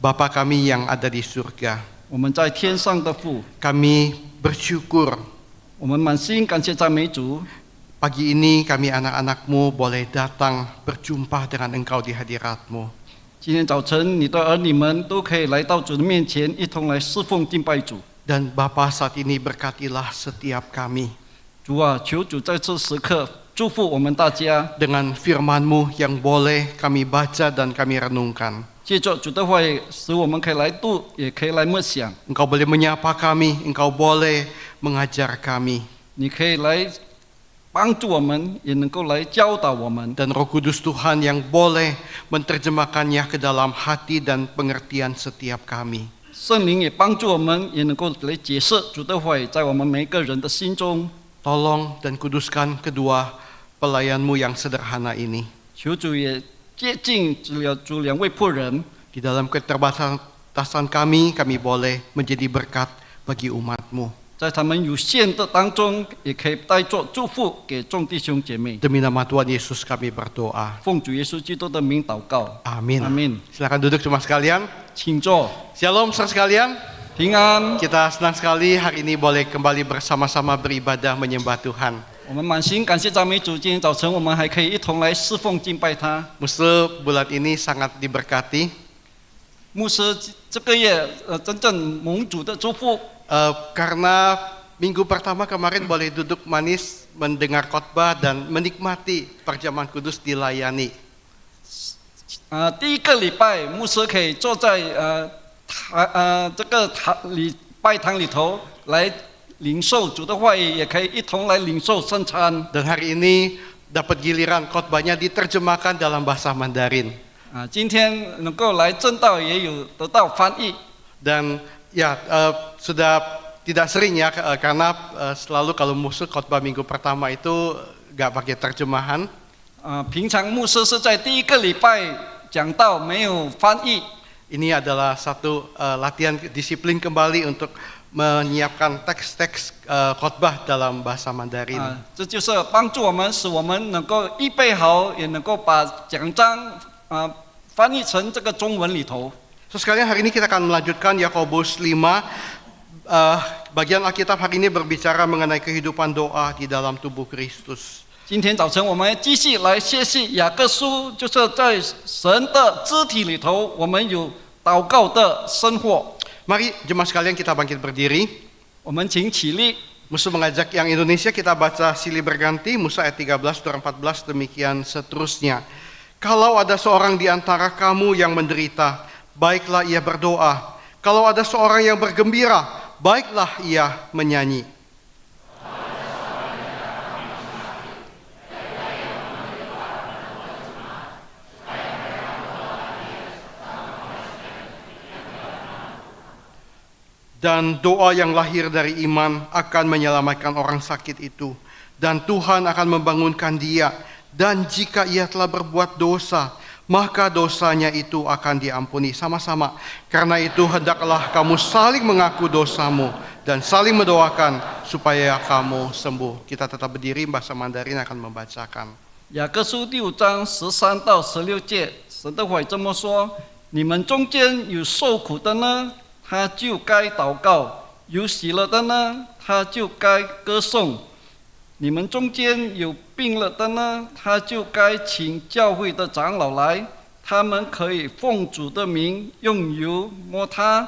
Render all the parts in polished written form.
Bapa kami yang ada di surga, 我们在天上的父， kami bersyukur 我们满心感谢赞美主。 pagi ini kami anak-anak-Mu boleh datang berjumpa dengan Engkau di hadirat-Mu. 今天早晨，你的儿女们都可以来到主的面前，一同来侍奉敬拜主。 Dan Bapa saat ini berkatilah setiap kami 主啊，求主在这时刻祝福我们大家， dengan firman-Mu yang boleh kami baca dan kami renungkan. 借着主的话语，使我们可以来读，也可以来默想。 Engkau boleh menyapa kami, Engkau boleh mengajar kami. 你可以来帮助我们，也能够来教导我们。 Dan Roh Kudus Tuhan yang boleh menerjemahkannya ke dalam hati dan pengertian setiap kami. 圣灵也帮助我们，也能够来解释主的话语在我们每一个人的心中。 Tolong dan kuduskan kedua pelayan-Mu yang sederhana ini. 求主也接近主两位仆人， Di dalam keterbatasan kami boleh menjadi berkat bagi umat-Mu. 在他们有限的当中，也可以带作祝福给众弟兄姐妹。 Demi nama Tuhan Yesus kami berdoa. 奉主耶稣基督的名祷告， Amin. 阿门。 Silakan duduk jemaat sekalian. 请坐， Shalom saudara sekalian. 平安。 Kita senang sekali hari ini boleh kembali bersama-sama beribadah menyembah Tuhan. 我们满心感谢赞美主，今天早晨我们还可以一同来侍奉敬拜他。 Musuh bulan ini sangat diberkati. 牧师这个月真正蒙主的祝福， Karena minggu pertama kemarin boleh duduk manis mendengar khotbah dan menikmati perjamuan kudus dilayani. 第一个礼拜牧师可以坐在这个礼拜堂里头来领受主的话语，也可以一同来领受圣餐。 Dan hari ini dapat giliran khotbahnya diterjemahkan dalam bahasa Mandarin. 今天能够来正道也有得到翻译。 Dan ya sudah tidak sering ya karena selalu kalau musuh khotbah minggu pertama itu nggak pakai terjemahan. 平常牧师是在第一个礼拜讲道没有翻译。 Ini adalah satu latihan disiplin kembali untuk menyiapkan teks-teks khotbah dalam bahasa Mandarin. 这就是帮助我们，使我们能够预备好，也能够把讲章翻译成这个中文里头。 So sekalian hari ini kita akan melanjutkan Yakobus 5. Bagian Alkitab hari ini berbicara mengenai kehidupan doa di dalam tubuh Kristus. 今天早晨我们继续来学习雅各书，就是在神的肢体里头，我们有祷告的生活。 Mari jemaat sekalian kita bangkit berdiri. 我们请起立。 Musuh mengajak yang Indonesia kita baca silih berganti, Musa ayat 13, surah 14, demikian seterusnya. Kalau ada seorang di antara kamu yang menderita, baiklah ia berdoa. Kalau ada seorang yang bergembira, baiklah ia menyanyi. Dan doa yang lahir dari iman akan menyelamatkan orang sakit itu. Dan Tuhan akan membangunkan dia. Dan jika ia telah berbuat dosa, maka dosanya itu akan diampuni. Sama-sama. Karena itu hendaklah kamu saling mengaku dosamu dan saling mendoakan supaya kamu sembuh. Kita tetap berdiri, bahasa Mandarin akan membacakan. 雅各书第5章13到16节，神的话这么说：你们中间有受苦的呢，他就该祷告；有喜乐的呢，他就该歌颂。你们中间有病了的呢，他就该请教会的长老来，他们可以奉主的名用油摸他，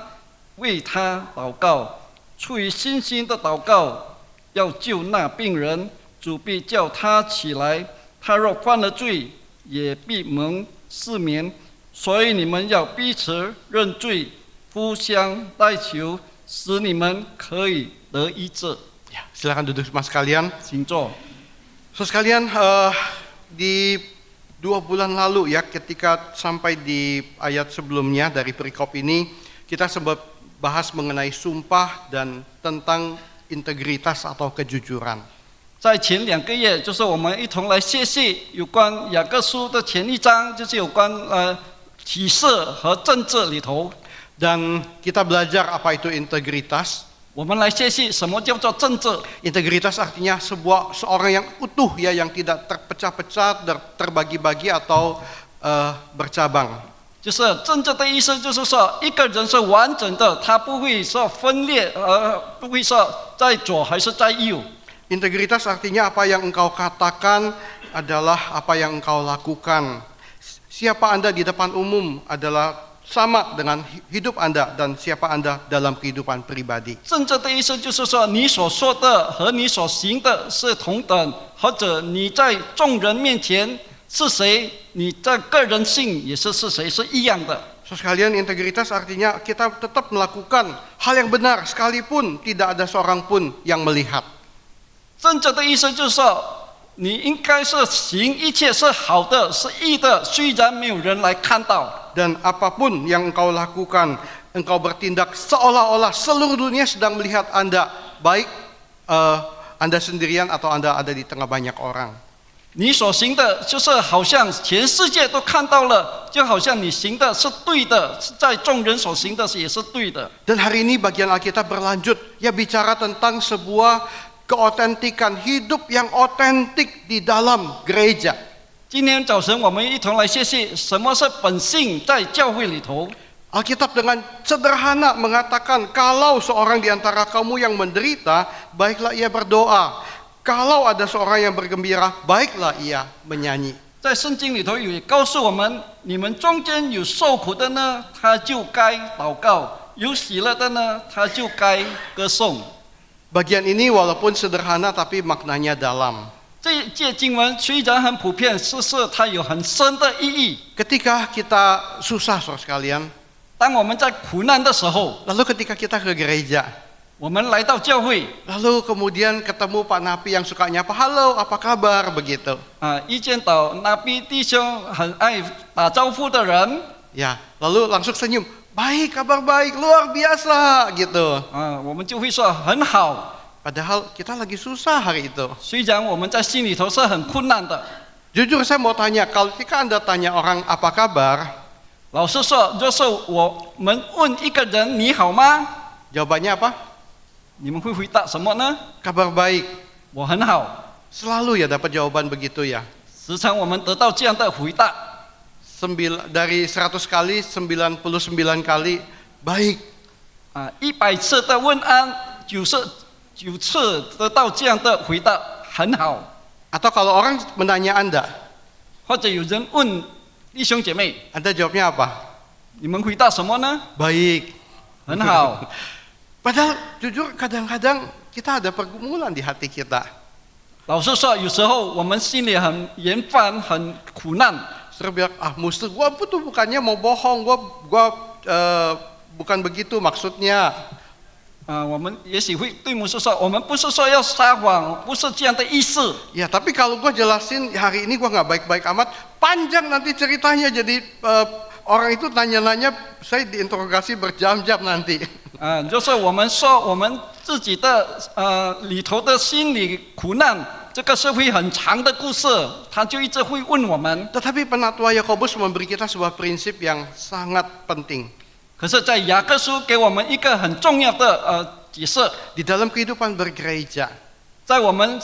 为他祷告。出于信心的祷告，要救那病人，主必叫他起来。他若犯了罪，也必蒙赦免。所以你们要彼此认罪，互相代求，使你们可以得医治。 Ya, silakan duduk mas sekalian. 请坐。 So sekalian, di 2 bulan lalu ya, ketika sampai di ayat sebelumnya dari perikop ini, kita sempat bahas mengenai sumpah dan tentang integritas atau kejujuran. 在前2个月，就是我们一同来学习有关雅各书的前1章，就是有关启示和政治里头。 Dan kita belajar apa itu integritas. 我们来学习什么叫做政治。 Integritas artinya seorang yang utuh ya, yang tidak terpecah-pecah, terbagi-bagi atau bercabang. 就是真正的意思，就是说一个人是完整的，他不会说分裂，不会说在左还是在右。Integritas artinya apa yang engkau katakan adalah apa yang engkau lakukan. Siapa Anda di depan umum adalah sama dengan hidup Anda dan siapa Anda dalam kehidupan pribadi. 真正的意思就是说，你所说的和你所行的是同等，或者你在众人面前是谁，你在个人性也是谁，是一样的。So sekalian, integritas artinya kita tetap melakukan hal yang benar sekalipun tidak ada seorang pun yang melihat. 真正的意思就是说，你应该是行一切是好的，是义的，虽然没有人来看到。 Dan apapun yang engkau lakukan, engkau bertindak seolah-olah seluruh dunia sedang melihat Anda, baik Anda sendirian atau Anda ada di tengah banyak orang. 你所行的，就是好像全世界都看到了，就好像你行的是对的，在众人所行的也是对的。 Dan hari ini bagian Alkitab berlanjut, ya bicara tentang sebuah keotentikan, hidup yang otentik di dalam gereja. 今天早晨我们一同来学习什么是本性在教会里头。 Alkitab dengan sederhana mengatakan kalau seorang di antara kamu yang menderita, baiklah ia berdoa. Kalau ada seorang yang bergembira, baiklah ia menyanyi. 在圣经里头也告诉我们，你们中间有受苦的呢，他就该祷告；有喜乐的呢，他就该歌颂。 Bagian ini walaupun sederhana tapi maknanya dalam. 这节经文虽然很普遍，它有很深的意义。 Ketika kita susah, saudara sekalian, 当我们在苦难的时候， lalu ketika kita ke gereja, 我们来到教会， lalu kemudian ketemu Pak Napi yang suka nyapa, halo apa kabar begitu. 一见到那比弟兄很爱打招呼的人， Ya, lalu langsung senyum, baik, kabar baik, luar biasa gitu. 我们就会说很好。 Padahal kita lagi susah hari itu. 虽然我们在心里头是很困难的， Jujur saya mau tanya, kalau ketika Anda tanya orang apa kabar, 老实说，就是我们问一个人你好吗？ jawabannya apa? 你们会回答什么呢？ Kabar baik. 我很好。 Selalu ya dapat jawaban begitu ya. 时常我们得到这样的回答。 Dari 100 kali, 99 kali baik. 100次的问安，9次得到这样的回答，很好。 Atau kalau orang menanya Anda, 或者有人问弟兄姐妹， Anda jawabnya apa? 你们回答什么呢？ Baik. 很好。 Padahal jujur kadang-kadang kita ada pergumulan di hati kita. 老实说，有时候我们心里很严烦，很苦难。 Terus bilang, musuh, gua tuh bukannya mau bohong, gua bukan begitu maksudnya. 我们也许会对牧师说，我们不是说要撒谎，不是这样的意思。 Ya, tapi kalau gua jelasin hari ini gua nggak baik-baik amat, panjang nanti ceritanya. Jadi orang itu nanya-nanya, saya diinterogasi berjam-jam nanti. 就是我们说我们自己的里头的心理苦难，这个是会很长的故事，他就一直会问我们。 Tetapi penatua Yakobus memberi kita sebuah prinsip yang sangat penting. 可是，在雅各书给我们一个很重要的解释， Di dalam kehidupan bergereja. 在我们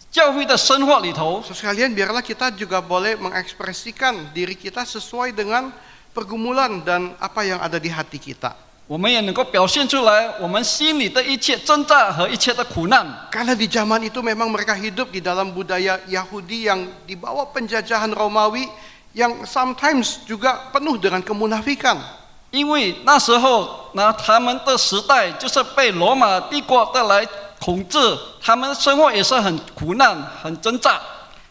教会的生活里头， So, sekalian biarlah kita juga boleh mengekspresikan diri kita sesuai dengan pergumulan dan apa yang ada di hati kita. 我们也能够表现出来我们心里的一切挣扎和一切的苦难。 Karena di zaman itu memang mereka hidup di dalam budaya Yahudi yang di bawah penjajahan Romawi yang sometimes juga penuh dengan kemunafikan. 因为那时候，他们的时代就是被罗马帝国的来统治，他们生活也是很苦难、很挣扎。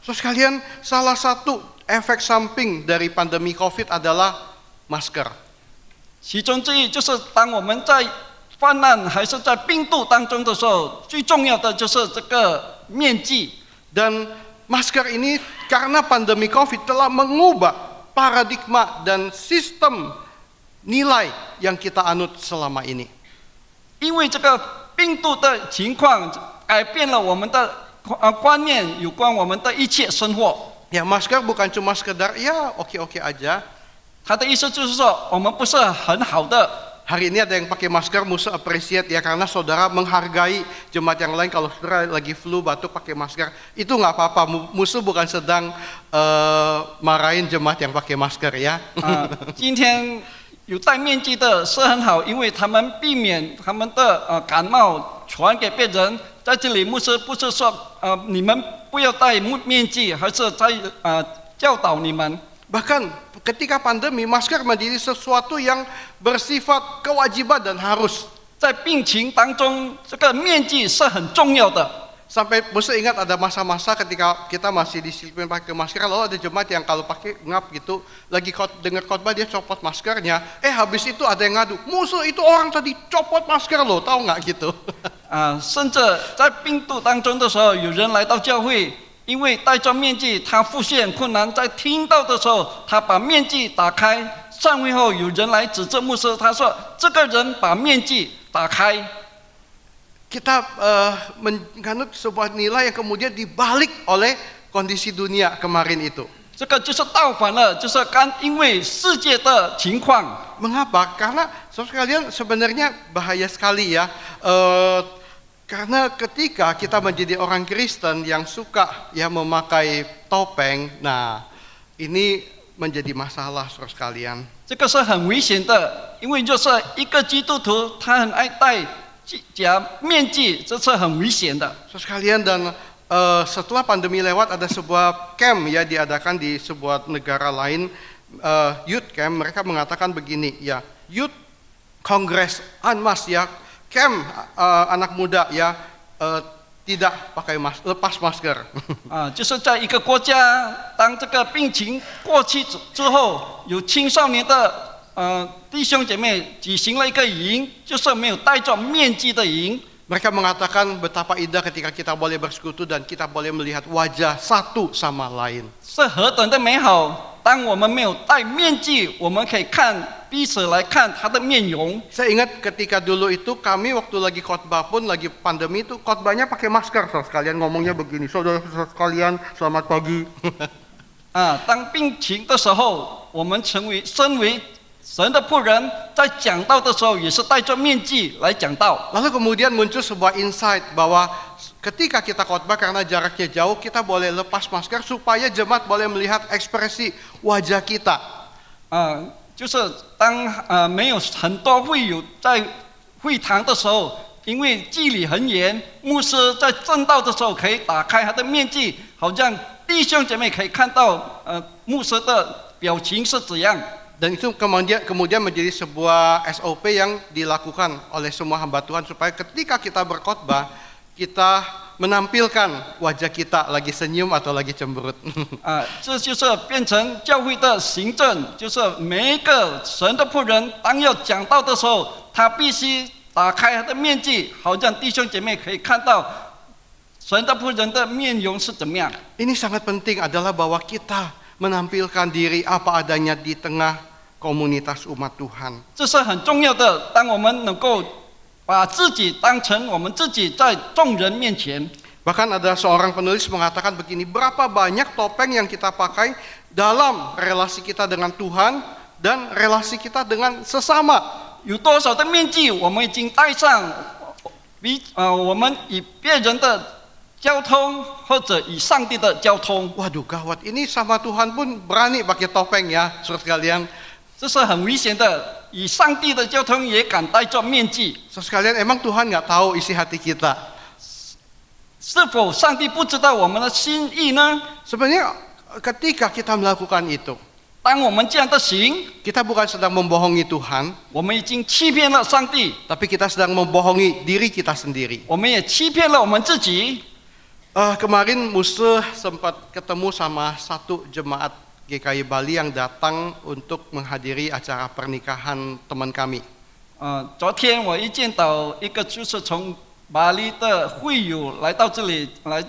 So, sekalian salah satu efek samping dari pandemi COVID adalah masker. 其中之一就是当我们在患难还是在病毒当中的时候，最重要的就是这个面具。 Dan masker ini karena pandemi COVID telah mengubah paradigma dan sistem nilai yang kita anut selama ini. 因为这个病毒的情况改变了我们的观念，有关我们的一切生活。 Ya, masker bukan cuma sekedar ya oke-oke aja. 他的意思就是说，我们不是很好的。Hari ini ada yang pakai masker, musuh appreciate ya, karena saudara menghargai jemaat yang lain. Kalau saudara lagi flu, batuk pakai masker, itu nggak apa-apa. Musuh bukan sedang marahin jemaat yang pakai masker ya. 今天有戴面具的是很好，因为他们避免他们的感冒传给别人。在这里，牧师不是说你们不要戴面具，还是在教导你们。 Bahkan ketika pandemi, masker menjadi sesuatu yang bersifat kewajiban dan harus. 在病情当中，这个面具是很重要的。 Sampai musuh ingat ada masa-masa ketika kita masih disiplin pakai masker, lalu ada jemaat yang kalau pakai ngap gitu, lagi dengar khotbah dia copot maskernya, habis itu ada yang ngadu, musuh itu orang tadi copot masker loh, tahu nggak gitu? 甚至在病毒当中的时候，有人来到教会，因为戴着面具，他复现困难，在听到的时候，他把面具打开，散会后有人来指责牧师，他说这个人把面具打开。 Kita menganut sebuah nilai yang kemudian dibalik oleh kondisi dunia kemarin itu. 这个就是倒反了，就是因为世界的情况。 Mengapa? Karena sekalian sebenarnya bahaya sekali ya. Karena ketika kita menjadi orang Kristen yang suka ya memakai topeng, nah ini menjadi masalah saudara sekalian. 这个是很危险的，因为就是一个基督徒，他很爱戴假面具，这是很危险的。 Saudara sekalian, dan setelah pandemi lewat ada sebuah camp ya diadakan di sebuah negara lain, youth camp. Mereka mengatakan begini ya, youth congress unmask ya, camp anak muda ya tidak pakai lepas masker. 就是在一个国家，当这个病情过去之后，有青少年的弟兄姐妹举行了一个营，就是没有戴着面具的营。 Mereka mengatakan betapa indah ketika kita boleh bersekutu dan kita boleh melihat wajah satu sama lain. 是何等的美好！当我们没有戴面具，我们可以看彼此来看他的面容。 Saya ingat ketika dulu itu kami waktu lagi khotbah pun lagi pandemi itu khotbahnya pakai masker, saudara sekalian, ngomongnya begini, saudara sekalian selamat pagi. 当病情的时候，我们身为神的仆人，在讲道的时候也是戴着面具来讲道。 Lalu kemudian muncul sebuah insight bahwa ketika kita khotbah karena jaraknya jauh, kita boleh lepas masker supaya jemaat boleh melihat ekspresi wajah kita. 就是当没有很多会友在会堂的时候，因为距离很远，牧师在正道的时候可以打开他的面具，好像弟兄姐妹可以看到牧师的表情是怎样。 Dan itu kemudian menjadi sebuah SOP yang dilakukan oleh semua hamba Tuhan supaya ketika kita berkhotbah, kita menampilkan wajah kita lagi senyum atau lagi cemberut. 这就是变成教会的行政，就是每一个神的仆人，当要讲道的时候，他必须打开他的面具，好让弟兄姐妹可以看到神的仆人的面容是怎么样。 Ini sangat penting adalah bahwa kita menampilkan diri apa adanya di tengah komunitas umat Tuhan. 这是很重要的。当我们能够把自己当成我们自己在众人面前。 Bahkan ada seorang penulis mengatakan begini, berapa banyak topeng yang kita pakai dalam relasi kita dengan Tuhan dan relasi kita dengan sesama. 有多少的面具我们已经戴上，我们与别人的交通或者与上帝的交通。 Waduh gawat, ini sama Tuhan pun berani pakai topeng ya, saudara sekalian. 这是很危险的，与上帝的交通也敢戴着面具。 Saudara sekalian, emang Tuhan nggak tahu isi hati kita? 是否上帝不知道我们的心意呢？ Sebenarnya ketika kita melakukan itu, 当我们这样的行， kita bukan sedang membohongi Tuhan, 我们已经欺骗了上帝， tapi kita sedang membohongi diri kita sendiri. 我们也欺骗了我们自己。 Kemarin Musa sempat ketemu sama satu jemaat GKI Bali yang datang untuk menghadiri acara pernikahan teman kami. 昨天我一见到一个就是从巴黎的会友来到这里来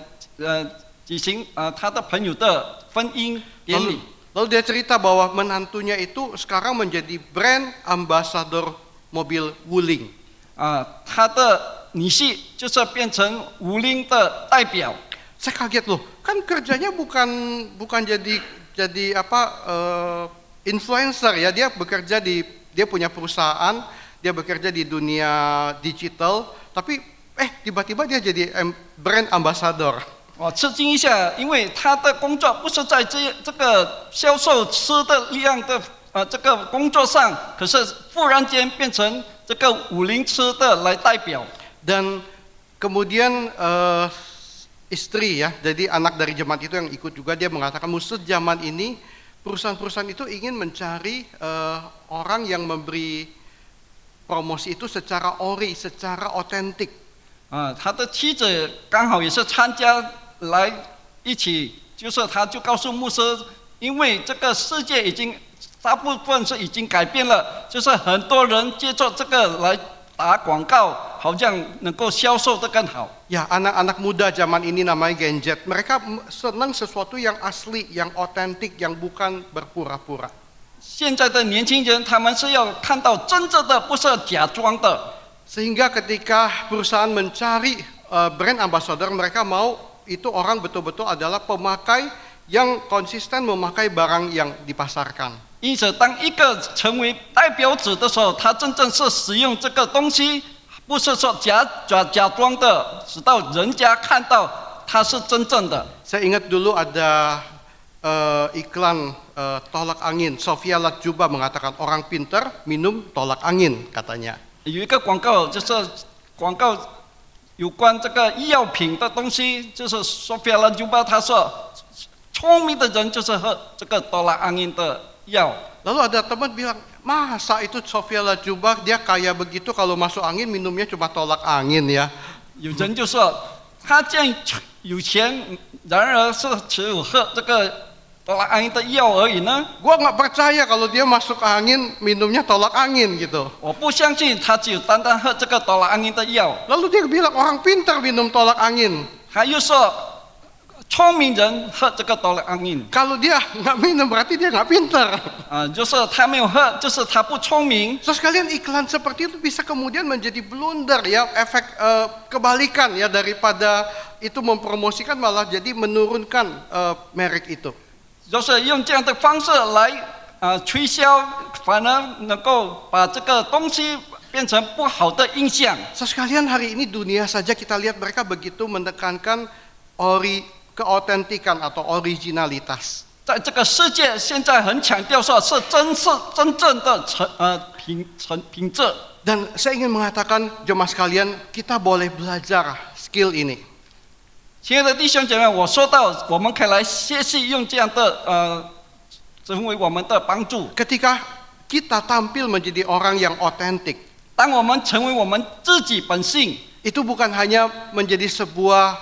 举行他的朋友的婚姻典礼。 Lalu dia cerita bahwa menantunya itu sekarang menjadi brand ambassador mobil Wuling. 他的女婿就是变成五菱的代表。 Saya kaget loh, kan kerjanya bukan jadi influencer ya, dia bekerja dia punya perusahaan dia bekerja di dunia digital, tapi tiba-tiba dia jadi brand ambassador. 我吃惊一下，因为他的工作不是在这个销售吃的量的这个工作上，可是忽然间变成这个武林吃的来代表。 Dan kemudian istri ya, jadi anak dari jemaat itu yang ikut juga, dia mengatakan musuh zaman ini perusahaan-perusahaan itu ingin mencari orang yang memberi promosi itu secara ori, secara otentik. 他的妻子刚好也是参加来一起，就是他就告诉牧师，因为这个世界已经大部分是已经改变了，就是很多人借助这个来打广告，好像能够销售得更好。 Ya, anak-anak muda zaman ini namanya Gen Z. Mereka senang sesuatu yang asli, yang otentik, yang bukan berpura-pura. 现在的年轻人，他们是要看到真正的，不是假装的。 Sehingga ketika perusahaan mencari brand ambassador, mereka mau itu orang betul-betul adalah pemakai yang konsisten memakai barang yang dipasarkan. 因此，当一个成为代表者的时候，他真正是使用这个东西，不是说假装的，使到人家看到他是真正的。 Saya ingat dulu ada iklan tolak angin. Sofia Latjuba mengatakan orang pintar minum tolak angin katanya. 有一个广告，就是广告有关这个医药品的东西，就是 Sofia Latjuba 他说，聪明的人就是喝这个多拉胺的药。 Lalu ada teman bilang, masa itu Sofia Latjuba dia kaya begitu kalau masuk angin minumnya cuma tolak angin ya. 有人就说他这样有钱，然而是只有喝这个多拉胺的药而已呢？ Gua nggak percaya kalau dia masuk angin minumnya tolak angin gitu. 我不相信他只有单单喝这个多拉胺的药。 Lalu dia bilang orang pintar minum tolak angin. 他又说聪明人喝这个多拉胺。 Kalau dia nggak minum berarti dia nggak pintar. 就是他没有喝，就是他不聪明。 So sekalian iklan seperti itu bisa kemudian menjadi blunder ya, efek kebalikan ya, daripada itu mempromosikan malah jadi menurunkan merek itu. 就是用这样的方式来推销，反而能够把这个东西变成不好的印象。 So sekalian hari ini dunia saja kita lihat mereka begitu menekankan keotentikan atau originalitas. 在这个世界，现在很强调说是真正的品质。 Dan saya ingin mengatakan jemaah sekalian, kita boleh belajar skill ini. 亲爱的弟兄姐妹，我说到，我们可以来学习用这样的成为我们的帮助。 Ketika kita tampil menjadi orang yang otentik, 当我们成为我们自己本性， itu bukan hanya menjadi sebuah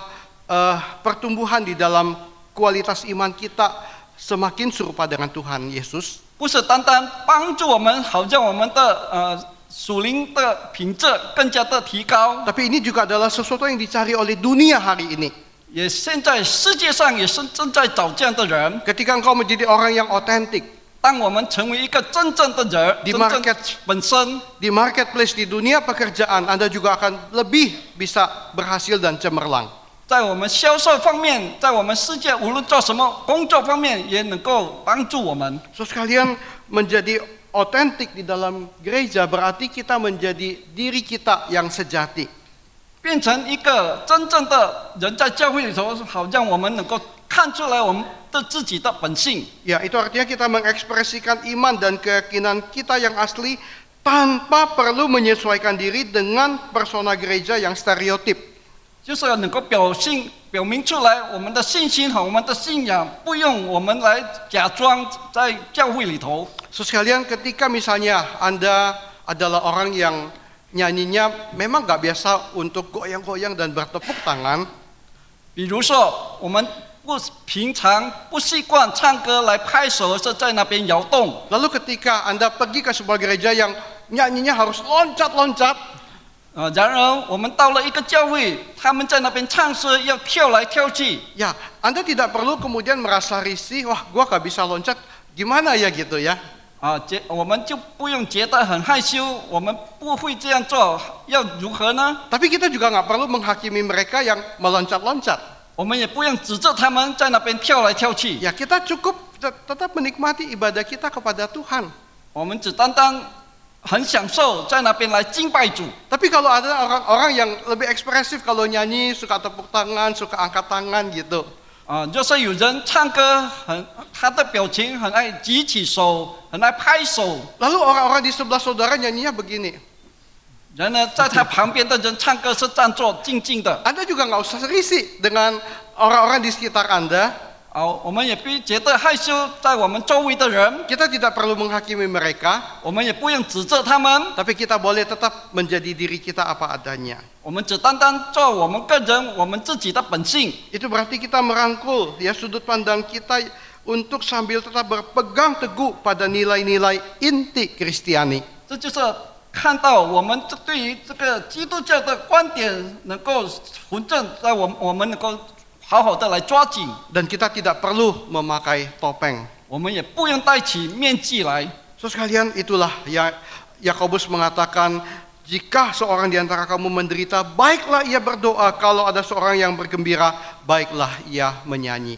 pertumbuhan di dalam kualitas iman kita semakin serupa dengan Tuhan Yesus. 不是单单帮助我们，好像我们的属灵的品质更加的提高。 Tapi ini juga adalah sesuatu yang dicari oleh dunia hari ini. 也现在世界上也是正在找这样的人。 Ketika engkau menjadi orang yang otentik, 当我们成为一个真正的人， di 真正 market 本身， di marketplace di dunia pekerjaan, Anda juga akan lebih bisa berhasil dan cemerlang. 在我们销售方面，在我们世界无论做什么工作方面，也能够帮助我们。 So sekalian menjadi otentik di dalam gereja berarti kita menjadi diri kita yang sejati. 变成一个真正的人，在教会里头，好像我们能够看出来我们的自己的本性。 Ya, itu artinya kita mengekspresikan iman dan keyakinan kita yang asli tanpa perlu menyesuaikan diri dengan persona gereja yang stereotip. 就是能够表明出来我们的信心和我们的信仰，不用我们来假装在教会里头。 So sekalian, ketika misalnya Anda adalah orang yang nyanyinya memang gak biasa untuk goyang-goyang dan bertepuk tangan, 比如说，我们平常不习惯唱歌来拍手，是在那边摇动。 lalu ketika Anda pergi ke sebuah gereja yang nyanyinya harus loncat-loncat, 然而我们到了一个教会，他们在那边唱诗要跳来跳去。 ya Anda tidak perlu kemudian merasa risih, wah gua gak bisa loncat, gimana ya gitu ya. 我们就不用觉得很害羞，我们不会这样做，要如何呢？ Tapi kita juga nggak perlu menghakimi mereka yang meloncat-loncat. 我们也不用指责他们在那边跳来跳去。 Ya kita cukup tetap menikmati ibadah kita kepada Tuhan. 我们只单单很享受在那边来敬拜主。 Tapi kalau ada orang-orang yang lebih ekspresif, kalau nyanyi suka tepuk tangan, suka angkat tangan gitu. 就是有人唱歌他的表情很爱举起手，很爱拍手。 Lalu orang-orang di sebelah saudara nyanyinya begini. 然而在他旁边的人唱歌是站坐静静的。 Anda juga nggak usah risih dengan orang-orang di sekitar Anda. 我们也不觉得害羞，在我们周围的人， Kita tidak perlu menghakimi mereka, 我们也不用指责他们， tapi kita boleh tetap menjadi diri kita apa adanya. 我们只单单做我们个人，我们自己的本性。 Itu berarti kita merangkul ya sudut pandang kita untuk sambil tetap berpegang teguh pada nilai-nilai inti Kristiani. 这就是看到我们对于这个基督教的观点能够纯正，在我们能够好好的来抓紧， Dan kita tidak perlu memakai topeng. 我们也不用戴起面具来。 So sekalian, itulah ya Yakobus mengatakan, jika seorang di antara kamu menderita, baiklah ia berdoa. Kalau ada seorang yang bergembira, baiklah ia menyanyi.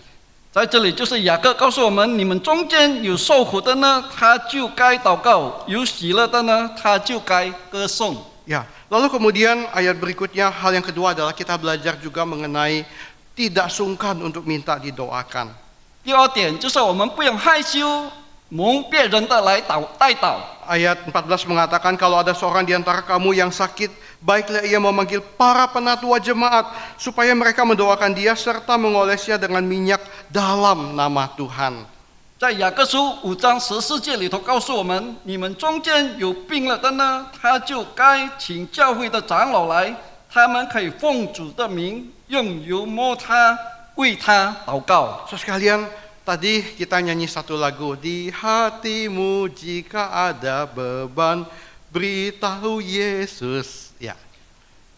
在这里就是雅各告诉我们：你们中间有受苦的呢，他就该祷告；有喜乐的呢，他就该歌颂。 Ya, lalu kemudian ayat berikutnya, hal yang kedua adalah kita belajar juga mengenai tidak sungkan untuk minta didoakan. 第二点就是我们不用害羞蒙别人的来代祷。 Ayat 14 mengatakan kalau ada seorang di antara kamu yang sakit, baiklah ia memanggil para penatua jemaat supaya mereka mendoakan dia serta mengolesnya dengan minyak dalam nama Tuhan. 在雅各书5章14节里头告诉我们：你们中间有病了的呢，他就该请教会的长老来，他们可以奉主的名用油抹他，为他祷告。 So sekalian, tadi kita nyanyi satu lagu, di hatimu jika ada beban, beritahu Yesus. Ya.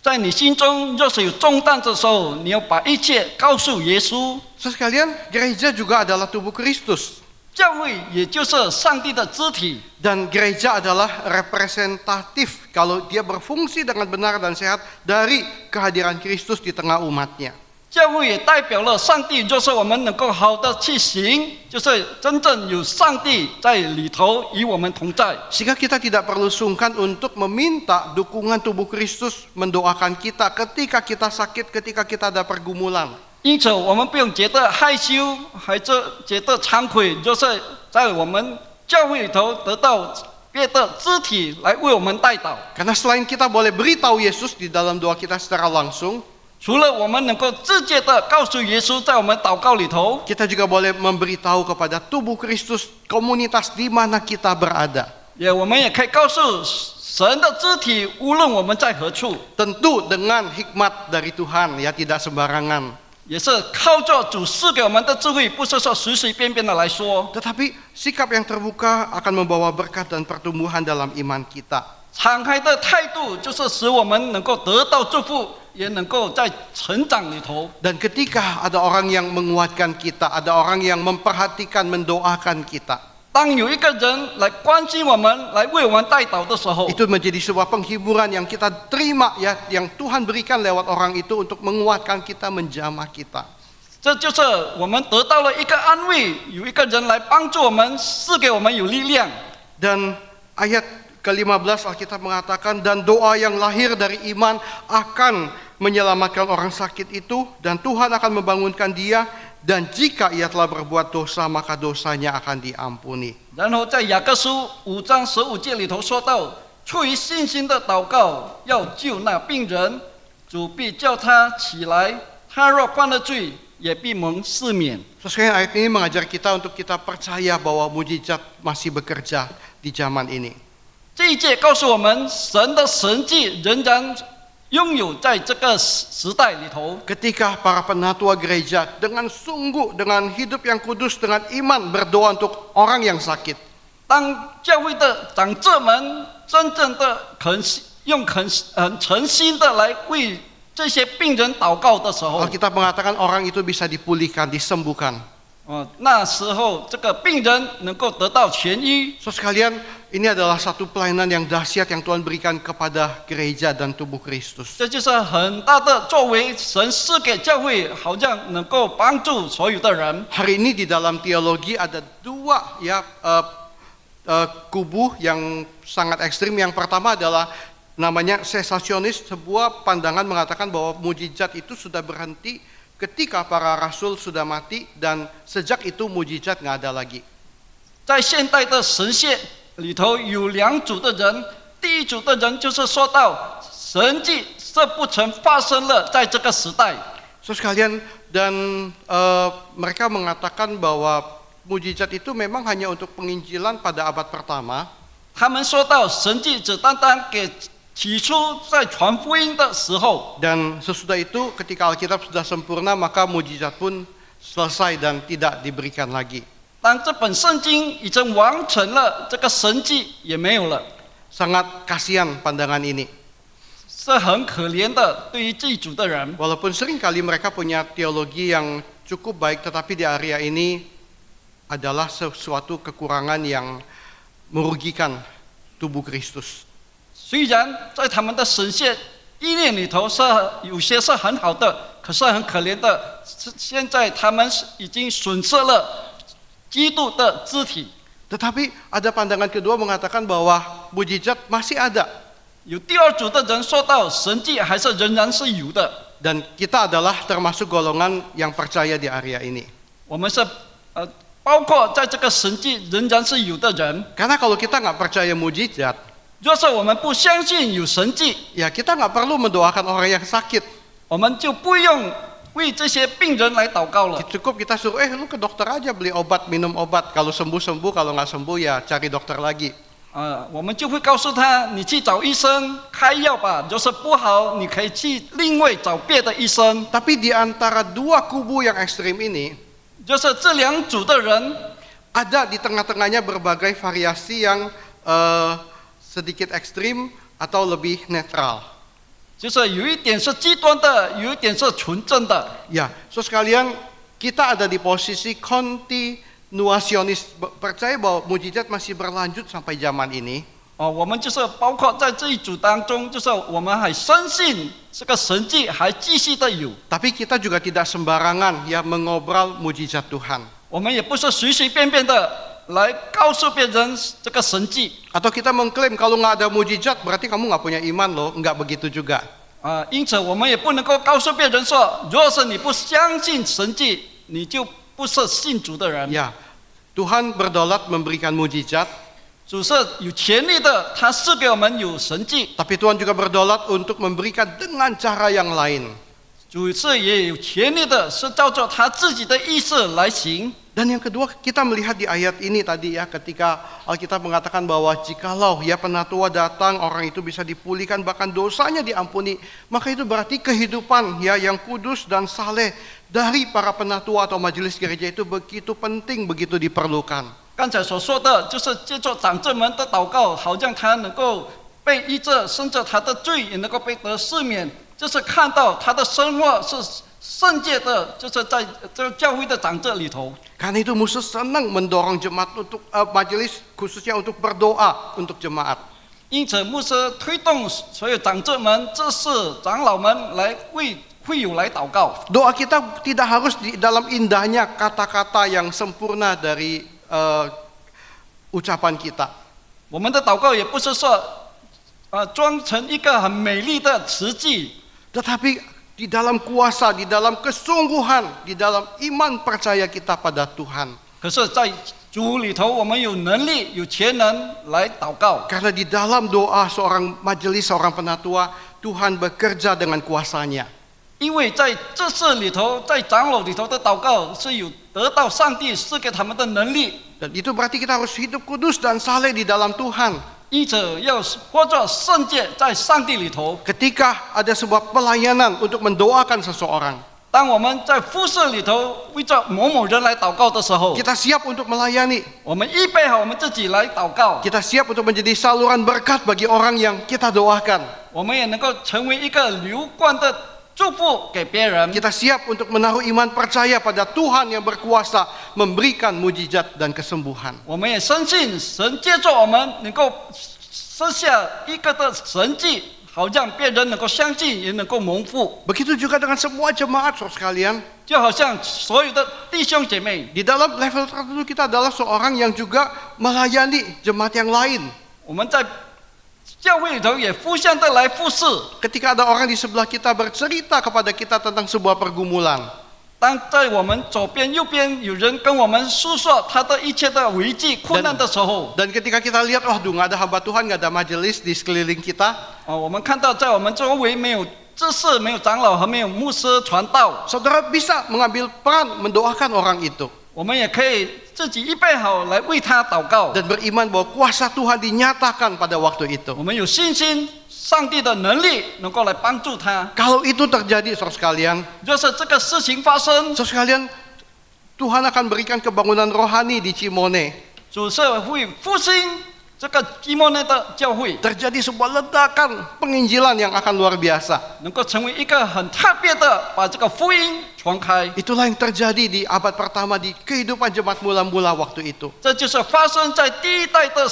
在你心中若是有重担的时候，你要把一切告诉耶稣。 So sekalian, gereja juga adalah tubuh Kristus. 教会也就是上帝的肢体， Dan gereja adalah representatif kalau dia berfungsi dengan benar dan sehat dari kehadiran Kristus di tengah umatnya. 教会也代表了上帝。若是我们能够好的去行，就是真正有上帝在里头与我们同在。 Sehingga kita tidak perlu sungkan untuk meminta dukungan tubuh Kristus mendoakan kita ketika kita sakit, ketika kita ada pergumulan. 因此，我们不用觉得害羞，还是觉得惭愧，就是在我们教会里头得到别的肢体来为我们代祷。 Karena selain kita boleh beritahu Yesus di dalam doa kita secara langsung, 除了我们能够直接的告诉耶稣，在我们祷告里头， kita juga boleh memberitahu kepada tubuh Kristus komunitas di mana kita berada. 我们也可以告诉神的肢体，无论我们在何处， Tentu dengan hikmat dari Tuhan, ya tidak sembarangan. 也是靠着主赐给我们的智慧，不是说随随便便的来说。 Tetapi sikap yang terbuka akan membawa berkat dan pertumbuhan dalam iman kita. 敞开的态度就是使我们能够得到祝福，也能够在成长里头。 Dan ketika ada orang yang menguatkan kita, ada orang yang memperhatikan, mendoakan kita, 当有一个人来关心我们，来为我们代祷的时候， itu menjadi sebuah penghiburan yang kita terima ya, yang Tuhan berikan lewat orang itu untuk menguatkan kita, menjamah kita. 这就是我们得到了一个安慰，有一个人来帮助我们，赐给我们有力量。 Dan ayat ke-15 Alkitab mengatakan, dan doa yang lahir dari iman akan menyelamatkan orang sakit itu, dan Tuhan akan membangunkan dia, dan jika ia telah berbuat dosa, maka dosanya akan diampuni. 然后在雅各书5章15节里头说到，出于信心的祷告要救那病人，主必叫他起来，他若犯了罪，也必蒙赦免。 So, sekalian ayat ini mengajar kita untuk kita percaya bahwa mujizat masih bekerja di zaman ini. 这一节告诉我们，神的神迹仍然拥有在这个时代里头。 Ketika para penatua gereja dengan sungguh, dengan hidup yang kudus, dengan iman berdoa untuk orang yang sakit. 当教会的长者们真正的用诚心的来为这些病人祷告的时候， Alkitab mengatakan orang itu bisa dipulihkan, disembuhkan. 那时候这个病人能够得到痊愈。 So sekalian, ini adalah satu pelayanan yang dahsyat yang Tuhan berikan kepada gereja dan tubuh Kristus. 这就是很大的作为，神赐给教会，好像能够帮助所有的人。 Hari ini di dalam teologi ada dua ya kubu yang sangat ekstrim. Yang pertama adalah namanya sesasionis, sebuah pandangan mengatakan bahwa mujizat itu sudah berhenti ketika para rasul sudah mati dan sejak itu mujizat nggak ada lagi. 在现代的神学里头有两组的人，第一组的人就是说到神迹是不曾发生了在这个时代。 So sekalian, dan mereka mengatakan bahwa mujizat itu memang hanya untuk penginjilan pada abad pertama. 他们说到神迹只单单给起初在传福音的时候， Dan sesudah itu ketika Alkitab sudah sempurna maka mujizat pun selesai dan tidak diberikan lagi. 当这本圣经已经完成了，这个神迹也没有了， Sangat kasihan pandangan ini. 是很可怜的。对于这一组的人， Walaupun seringkali mereka punya teologi yang cukup baik, tetapi di area ini adalah sesuatu kekurangan yang merugikan tubuh Kristus. 虽然在他们的神学意念里头是有些是很好的，可是很可怜的，现在他们已经损失了基督的肢体。 Tetapi ada pandangan kedua mengatakan bahwa mujizat masih ada. 有第二组的人说到神迹还是仍然是有的， Dan kita adalah termasuk golongan yang percaya di area ini. 我们是包括在这个神迹仍然是有的人。 Karena kalau kita nggak percaya mujizat, 若是我们不相信有神迹， ya kita nggak perlu mendoakan orang yang sakit. 我们就不用为这些病人来祷告了。 Cukup kita suruh, lu ke dokter aja beli obat, minum obat. Kalau sembuh-sembuh, kalau nggak sembuh ya cari dokter lagi. 我们就会告诉他，你去找医生开药吧。就是不好，你可以去另外找别的医生。 Tapi di antara dua kubu yang ekstrim ini, 就是这两组的人， ada di tengah-tengahnya berbagai variasi yang sedikit ekstrim atau lebih netral. 就是有一点是极端的，有一点是纯正的。 Ya, so sekalian kita ada di posisi kontinuasionis, percaya bahwa mujizat masih berlanjut sampai zaman ini. 我们就是包括在这一组当中，就是我们还深信这个神迹还继续的有。 Tapi kita juga tidak sembarangan ya mengobrol mujizat Tuhan. 我们也不是随随便便的来告诉别人这个神迹。 Atau kita mengklaim kalau nggak ada mujizat berarti kamu nggak punya iman loh, nggak begitu juga. 因此我们也不能够告诉别人说，若是你不相信神迹，你就不是信主的人。 Ya, Tuhan berdaulat memberikan mujizat, 主是有权利的，他赐给我们有神迹。 tapi Tuhan juga berdaulat untuk memberikan dengan cara yang lain. 主是也有权利的，是照着他自己的意思来行。 Dan yang kedua kita melihat di ayat ini tadi ya, ketika Alkitab mengatakan bahwa jikalau ya penatua datang, orang itu bisa dipulihkan bahkan dosanya diampuni, maka itu berarti kehidupan ya yang kudus dan saleh dari para penatua atau majelis gereja itu begitu penting, begitu diperlukan. 刚才所说的就是借着长者们的祷告，好像他能够被医治，甚至他的罪也能够被得赦免，就是看到他的生活是圣洁的，就是在这个教会的长者里头。 Karena itu Musa senang mendorong jemaat untuk majelis khususnya untuk berdoa untuk jemaat. 因此，牧师推动所有长者们、执事、长老们来为会友来祷告。 Doa kita tidak harus di dalam indahnya kata-kata yang sempurna dari ucapan kita. 我们的祷告也不是说装成一个很美丽的词句， Tetapi di dalam kuasa, di dalam kesungguhan, di dalam iman percaya kita pada Tuhan. 可是，在主里头，我们有能力、有潜能来祷告。 Karena di dalam doa seorang majelis, seorang penatua, Tuhan bekerja dengan kuasanya. 因为在这事里头，在长老里头的祷告是有得到上帝赐给他们的能力， Dan itu berarti kita harus hidup kudus dan saleh di dalam Tuhan. 因此要活着圣洁在上帝里头。 Ketika ada sebuah pelayanan untuk mendoakan seseorang, 当我们在服事里头为着某某人来祷告的时候， kita siap untuk melayani. 我们预备好我们自己来祷告， Kita siap untuk menjadi saluran berkat bagi orang yang kita doakan. 我们也能够成为一个流灌的祝福给别人。 Kita siap untuk menaruh iman percaya pada Tuhan yang berkuasa memberikan mujizat dan kesembuhan. 我们也深信神借助我们能够设下一个的神迹，好让别人能够相信，也能够蒙福。 Begitu juga dengan semua jemaat, saudara sekalian. 就好像所有的弟兄姐妹， Di dalam level tertentu kita adalah seorang yang juga melayani jemaat yang lain. 我们在教会里头也互相的来服侍。 Ketika ada orang di sebelah kita bercerita kepada kita tentang sebuah pergumulan, 当在我们左边、右边有人跟我们诉说他的一切的危机、困难的时候， dan ketika kita lihat, waduh nggak ada hamba Tuhan, nggak ada majelis di sekeliling kita, 我们看到在我们周围没有知识、没有长老和没有牧师传道， saudara bisa mengambil peran mendoakan orang itu 我们也可以自己预备好来为他祷告。 dan beriman bahwa kuasa Tuhan dinyatakan pada waktu itu. 我们有信心，上帝的能力能够来帮助他。 Kalau itu terjadi, saudara sekalian, 若是这个事情发生， saudara sekalian, Tuhan akan berikan kebangunan rohani di Cimone. 主是会复兴这个基摩内的教会， Terjadi sebuah ledakan penginjilan yang akan luar biasa. 能够成为一个很特别的，把这个福音传开。 Itulah yang terjadi di abad pertama di kehidupan jemaat mula-mula waktu itu. 这就是发生在第一代的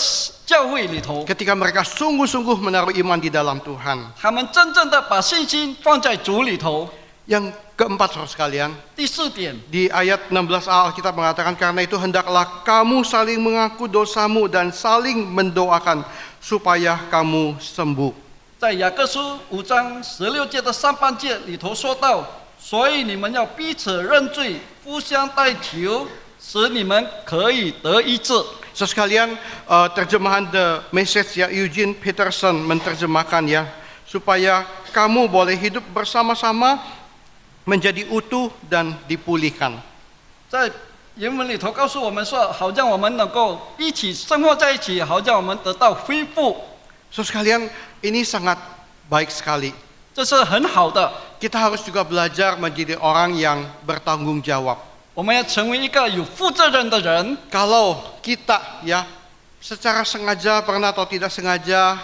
教会里头， Ketika mereka sungguh-sungguh menaruh iman di dalam Tuhan. 他们真正的把信心放在主里头。 Yang keempat, saudara sekalian, 第四点， di ayat 16a Alkitab mengatakan, karena itu hendaklah kamu saling mengaku dosamu dan saling mendoakan supaya kamu sembuh. 在雅各书5章16节的上半节里头说到，所以你们要彼此认罪，互相代求，使你们可以得医治。 Saudara sekalian, terjemahan The Message ya, Eugene Peterson menerjemahkan ya, supaya kamu boleh hidup bersama-sama menjadi utuh dan dipulihkan. 在原文里头告诉我们说，好让我们能够一起生活在一起，好让我们得到恢复， Saudara sekalian, ini sangat baik sekali. 这是很好的。 Kita harus juga belajar menjadi orang yang bertanggung jawab. 我们要成为一个有负责任的人。 Kalau kita ya secara sengaja pernah atau tidak sengaja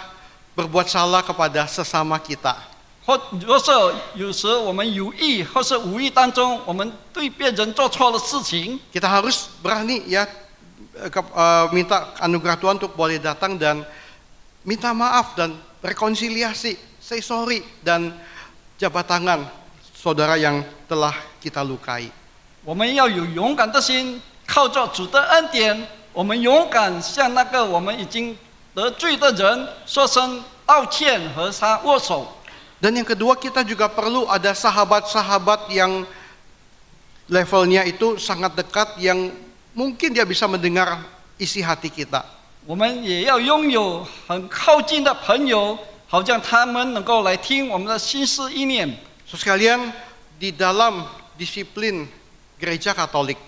berbuat salah kepada sesama kita, 或若是有时我们有意或是无意当中，我们对别人做错了事情， kita harus berani ya minta anugerah Tuhan untuk boleh datang dan minta maaf dan rekonsiliasi, say sorry, dan jabat tangan saudara yang telah kita lukai. 我们要有勇敢的心，靠着主的恩典，我们勇敢向那个我们已经得罪的人说声道歉和他握手。 Dan yang kedua, kita juga perlu ada sahabat-sahabat yang levelnya itu sangat dekat, yang mungkin dia bisa mendengar isi hati kita. 我们也要拥有很靠近的朋友，好让他们能够来听我们的心思意念。 So sekalian, di dalam disiplin gereja Katolik,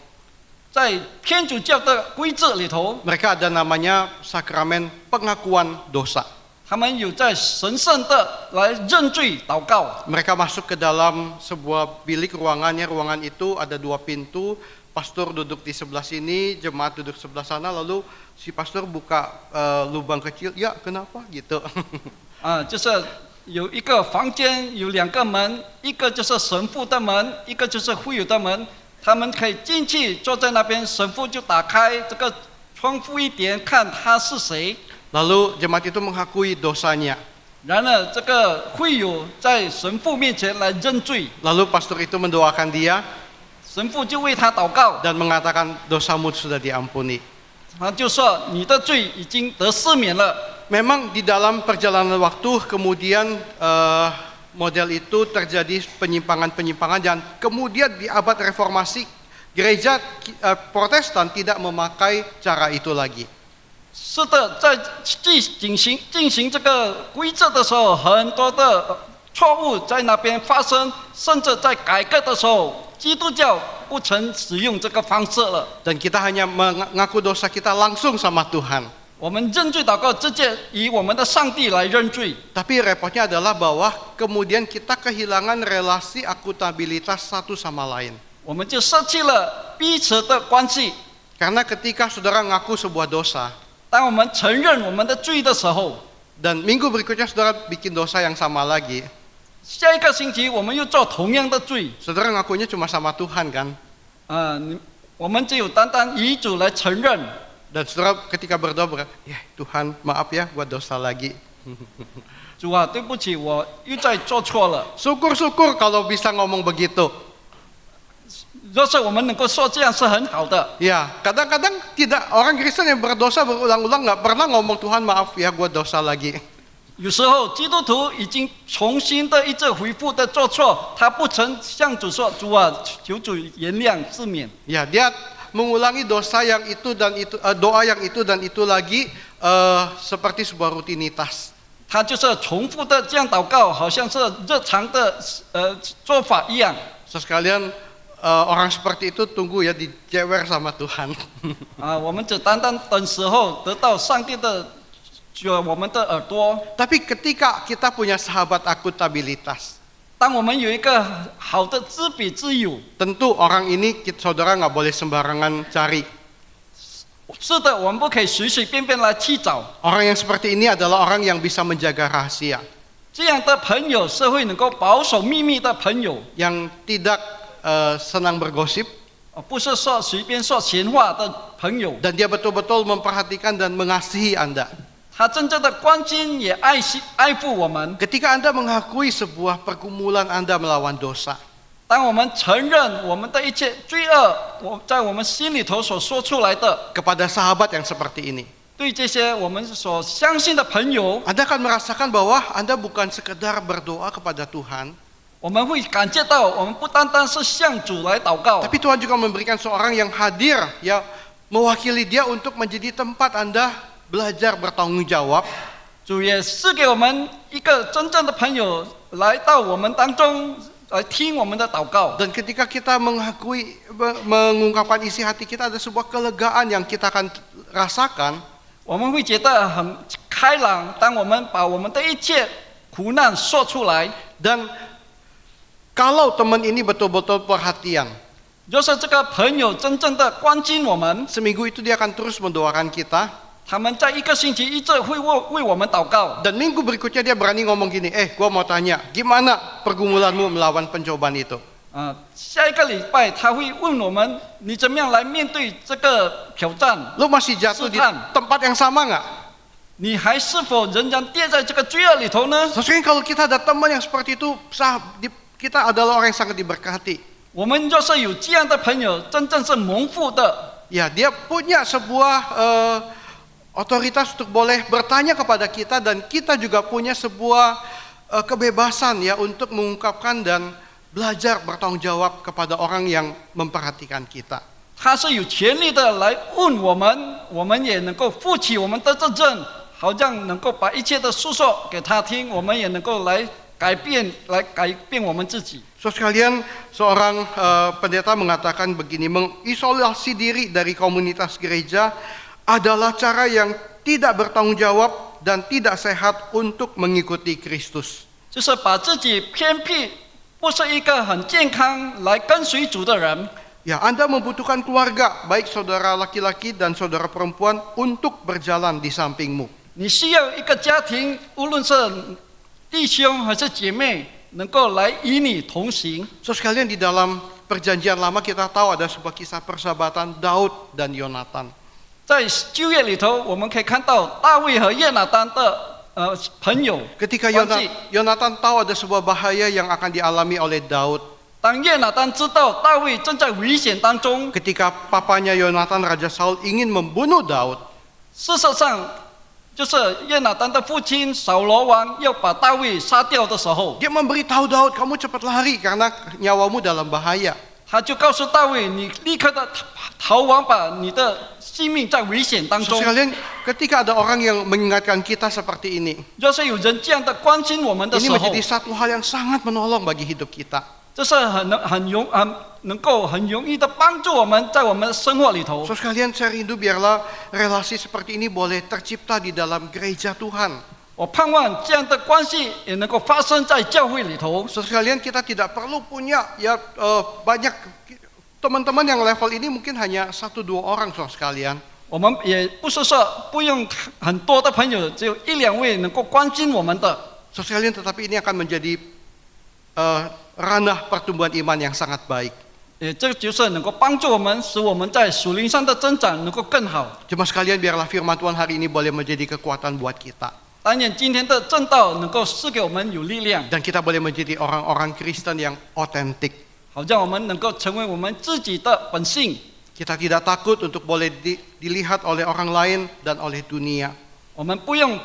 在天主教的规制里头， mereka ada namanya sakramen pengakuan dosa. 他们有在神圣的来认罪祷告。 Mereka masuk ke dalam sebuah bilik ruangannya, ruangan itu ada 2 pintu, pastor duduk di sebelah sini, jemaat duduk sebelah sana, lalu si pastor buka lubang kecil, ya kenapa gitu. 就是有一个房间，有2个门，一个就是神父的门，一个就是会友的门。他们可以进去，坐在那边，神父就打开这个窗户一点，看他是谁。 Lalu jemaat itu mengakui dosanya. 然而，这个会友在神父面前来认罪， Lalu pastor itu mendoakan dia 神父就为他祷告， dan mengatakan dosamu sudah diampuni. 他就说你的罪已经得赦免了。 Memang di dalam perjalanan waktu kemudian model itu terjadi penyimpangan-penyimpangan, dan kemudian di abad reformasi gereja Protestan tidak memakai cara itu lagi. 是的，在进行这个规则的时候，很多的错误在那边发生，甚至在改革的时候，基督教不曾使用这个方式了。 Dan kita hanya mengaku dosa kita langsung sama Tuhan. 我们认罪祷告直接以我们的上帝来认罪， Tapi repotnya adalah bahwa kemudian kita kehilangan relasi akutabilitas satu sama lain. 我们就失去了彼此的关系。 Karena ketika saudara ngaku sebuah dosa, 当我们承认我们的罪的时候， dan minggu berikutnya saudara bikin dosa yang sama lagi, 下一个星期我们又做同样的罪， saudara ngakunya cuma sama Tuhan kan? 我们只有单单以主来承认。 Dan saudara ketika berdoa, ya Tuhan maaf ya, gua dosa lagi. 主啊，对不起，我又在做错了。 Syukur-syukur kalau bisa ngomong begitu. 若是我们能够说这样是很好的。 Ya, kadang-kadang tidak orang Kristen yang berdosa berulang-ulang nggak pernah ngomong Tuhan maaf ya gue dosa lagi. 有时候基督徒已经重新的一次回复的做错，他不曾向主说：“主啊，求主原谅自勉。” Ya, dia mengulangi dosa yang itu dan itu, doa yang itu dan itu lagi seperti sebuah rutinitas. 他就是重复的这样祷告，好像是日常的做法一样。 So sekalian orang seperti itu tunggu ya dijewer sama Tuhan. 我们只单单等时候得到上帝的我们的耳朵。 Tapi ketika kita punya sahabat akuntabilitas, 当我们有一个好的知彼知友， tentu orang ini saudara nggak boleh sembarangan cari. 是的，我们不可以随随便便来去找。 Orang yang seperti ini adalah orang yang bisa menjaga rahasia, 这样的朋友是会能够保守秘密的朋友， yang tidak senang bergosip, 不是说随便说闲话的朋友。 dan dia betul-betul memperhatikan dan mengasihi Anda. 他真正的关心也爱护我们。 Ketika Anda mengakui sebuah pergumulan Anda melawan dosa, 当我们承认我们的一切罪恶，在我们心里头所说出来的， kepada sahabat yang seperti ini, 对这些我们所相信的朋友， Anda akan merasakan bahwa Anda bukan sekedar berdoa kepada Tuhan, 我们会感觉到，我们不单单是向主来祷告， tapi Tuhan juga memberikan seorang yang hadir, ya mewakili dia untuk menjadi tempat Anda belajar bertanggung jawab. 主也赐给我们一个真正的朋友来到我们当中，来听我们的祷告。 Dan ketika kita mengungkapkan isi hati kita, ada sebuah kelegaan yang kita akan rasakan. 我们会觉得很开朗，当我们把我们的一切苦难说出来。 Dan kalau teman ini betul-betul perhatian, 就是这个朋友真正的关心我们， seminggu itu dia akan terus mendoakan kita. 他们在一个星期一直会为我们祷告。 Dan minggu berikutnya dia berani ngomong gini, gua mau tanya, gimana pergumulanmu melawan pencobaan itu? 下一个礼拜他会问我们，你怎么样来面对这个挑战？ Lu masih jatuh di tempat yang sama nggak? 你还是否仍然跌在这个罪恶里头呢？ Sebenarnya kalau kita ada teman yang seperti itu, kita adalah orang yang sangat diberkati. 我们若是有这样的朋友，真正是蒙福的。 Ya, dia punya sebuah otoritas untuk boleh bertanya kepada kita, dan kita juga punya sebuah kebebasan ya untuk mengungkapkan dan belajar bertanggung jawab kepada orang yang memperhatikan kita. 他是有权利的来问我们，我们也能够负起我们的责任，好像能够把一切的诉说给他听，我们也能够来改变我们自己。 So sekalian, seorang pendeta mengatakan begini, mengisolasi diri dari komunitas gereja adalah cara yang tidak bertanggung jawab dan tidak sehat untuk mengikuti Kristus. 就是把自己偏僻，不是一个很健康来跟随主的人。 Ya, Anda membutuhkan keluarga, baik saudara laki-laki dan saudara perempuan, untuk berjalan di sampingmu. 你需要一个家庭，无论是弟兄还是姐妹，能够来与你同行。 So sekalian, di dalam perjanjian lama kita tahu ada sebuah kisah persahabatan Daud dan Yonatan. 在旧约里头，我们可以看到大卫和约拿单的朋友 Ketika 关系。 Yonatan tahu ada sebuah bahaya yang akan dialami oleh Daud, 当约拿单知道大卫正在危险当中， ketika papanya Yonatan, Raja Saul, ingin membunuh Daud, 事实上就是约拿单的父亲扫罗王要把大卫杀掉的时候， dia memberitahu Daud, kamu cepat lari karena nyawamu dalam bahaya. 他就告诉大卫，你立刻的逃亡吧，你的性命在危险当 So 中。 sekalian, ketika ada orang yang mengingatkan kita seperti ini, 若是有人这样的关心我们的 ini 时候， menjadi satu hal yang sangat menolong bagi hidup kita. 这是能够很容易的帮助我们在我们的生活里头。 So sekalian, saya rindu biarlah relasi seperti ini boleh tercipta di dalam gereja Tuhan. 我盼望这样的关系也能够发生在教会里头。 So sekalian, kita tidak perlu punya ya banyak teman-teman yang level ini, mungkin hanya 1-2 orang, so sekalian. 我们也不是说不用很多的朋友，只有1-2位能够关心我们的。 So sekalian, tetapi ini akan menjadi ranah pertumbuhan iman yang sangat baik. 这就是能够帮助我们，使我们在属灵上的增长能够更好。 Cuma sekalian, biarlah firman Tuhan hari ini boleh menjadi kekuatan buat kita. 但愿今天的正道能够赐给我们有力量， Dan kita boleh menjadi orang-orang Kristen yang otentik. 好让我们能够成为我们自己的本性。 Kita tidak takut untuk boleh dilihat oleh orang lain dan oleh dunia. 我们不用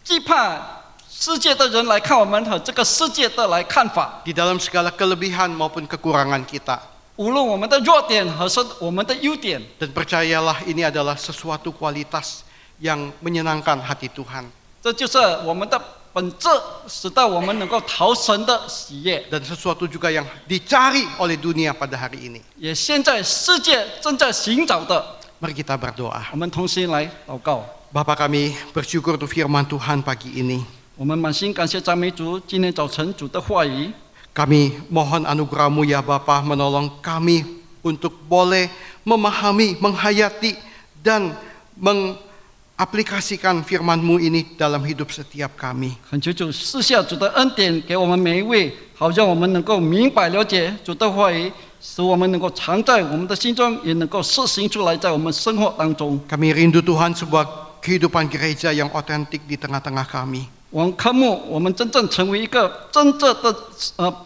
惧怕世界的人来看我们和这个世界的来看法， Di dalam segala kelebihan maupun kekurangan kita. 无论我们的弱点和是我们的优点。 Dan percayalah ini adalah sesuatu kualitas yang menyenangkan hati Tuhan. 这就是我们的本质，使到我们能够讨神的喜悦。 Dan sesuatu juga yang dicari oleh dunia pada hari ini. 也现在世界正在寻找的， Mari kita berdoa. 我们同心来祷告。 Bapa kami bersyukur untuk firman Tuhan pagi ini. 我们满心感谢赞美主，今天早晨主的话语， Kami mohon anugerah-Mu ya Bapa menolong kami untuk boleh memahami, menghayati dan mengaplikasikan firman-Mu ini dalam hidup setiap kami. 恳求主赐下主的恩典给我们每一位，好让我们能够明白了解主的话语，使我们能够藏在我们的心中，也能够实行出来在我们生活当中。 Kami rindu Tuhan sebuah kehidupan gereja yang otentik di tengah-tengah kami. 我们渴慕我们真正成为一个真正的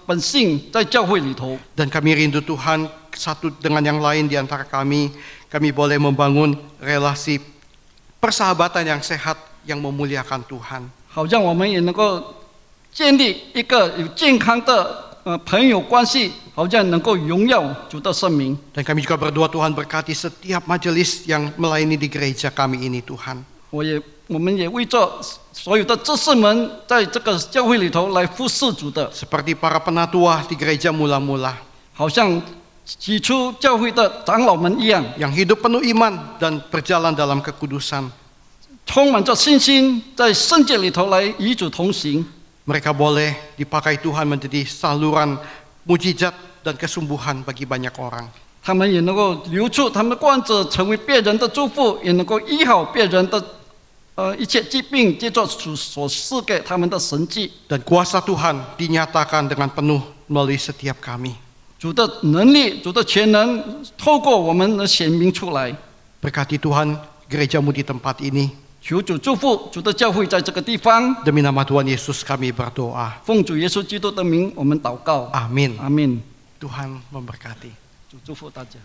本性在教会里头。 Dan kami rindu Tuhan satu dengan yang lain di antara kami boleh membangun relasi persahabatan yang sehat yang memuliakan Tuhan. 好让我们也能够建立一个有健康的朋友关系，好像能够荣耀主的圣名。 Dan kami juga berdoa Tuhan berkati setiap majelis yang melayani di gereja kami ini Tuhan. 我们也为着所有的执事们在这个教会里头来服侍主的， Seperti para penatua di gereja mula-mula 好像起初教会的长老们一样， yang hidup penuh iman dan berjalan dalam kekudusan. 充满着信心，在圣洁里头来与主同行。 Mereka boleh dipakai Tuhan menjadi saluran mujizat dan kesembuhan bagi banyak orang. 他们也能够流出他们的冠子，成为别人的祝福，也能够医好别人的一切疾病，借着主所赐给他们的神迹。 Dan kuasa Tuhan dinyatakan dengan penuh melalui setiap kami. 主的能力，主的全能，透过我们能显明出来。 Berkati Tuhan gerejamu di tempat ini. 求主祝福主的教会在这个地方。 Demi nama Tuhan Yesus kami berdoa. 奉主耶稣基督的名，我们祷告。 Amin. 阿门。 Tuhan memberkati. 主祝福大家。